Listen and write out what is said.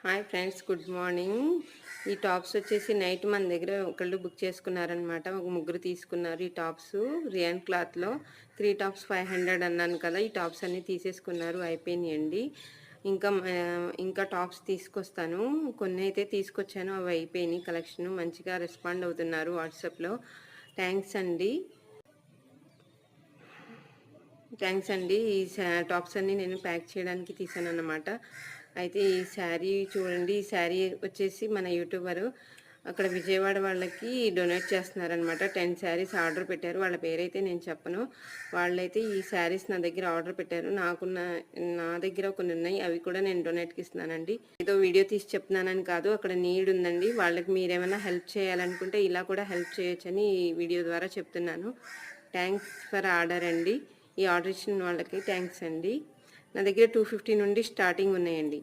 Hi friends, good morning. ఈ tops వచ్చేసి night మన దగ్గర ఒకళ్ళు బుక్ చేసుకున్నారనమాట. ఒక ముగ్గురు తీసుకున్నారు ఈ టాప్స్. రియాన్ క్లాత్లో 3 టాప్స్ 500 అన్నాను కదా. ఈ టాప్స్ అన్నీ తీసేసుకున్నారు, అయిపోయినాయండి. ఇంకా టాప్స్ తీసుకొస్తాను. కొన్ని అయితే తీసుకొచ్చాను, అవి అయిపోయినాయి. కలెక్షన్ మంచిగా రెస్పాండ్ అవుతున్నారు వాట్సాప్లో. థ్యాంక్స్ అండి. ఈ టాప్స్ అన్నీ నేను ప్యాక్ చేయడానికి తీసాను అన్నమాట. అయితే ఈ శారీ చూడండి. ఈ శారీ వచ్చేసి మన యూట్యూబరు అక్కడ విజయవాడ వాళ్ళకి డొనేట్ చేస్తున్నారనమాట. 10 శారీస్ ఆర్డర్ పెట్టారు. వాళ్ళ పేరైతే నేను చెప్పను. వాళ్ళైతే ఈ శారీస్ నా దగ్గర ఆర్డర్ పెట్టారు. నా దగ్గర కొన్ని ఉన్నాయి, అవి కూడా నేను డొనేట్కి ఇస్తున్నానండి. ఏదో వీడియో తీసి చెప్తున్నానని కాదు, అక్కడ నీడ్ ఉందండి. వాళ్ళకి మీరేమైనా హెల్ప్ చేయాలనుకుంటే ఇలా కూడా హెల్ప్ చేయొచ్చని ఈ వీడియో ద్వారా చెప్తున్నాను. థ్యాంక్స్ ఫర్ ఆర్డర్ అండి. ఈ ఆర్డర్ ఇచ్చిన వాళ్ళకి థ్యాంక్స్ అండి. నా దగ్గర 250 నుండి స్టార్టింగ్ ఉన్నాయండి.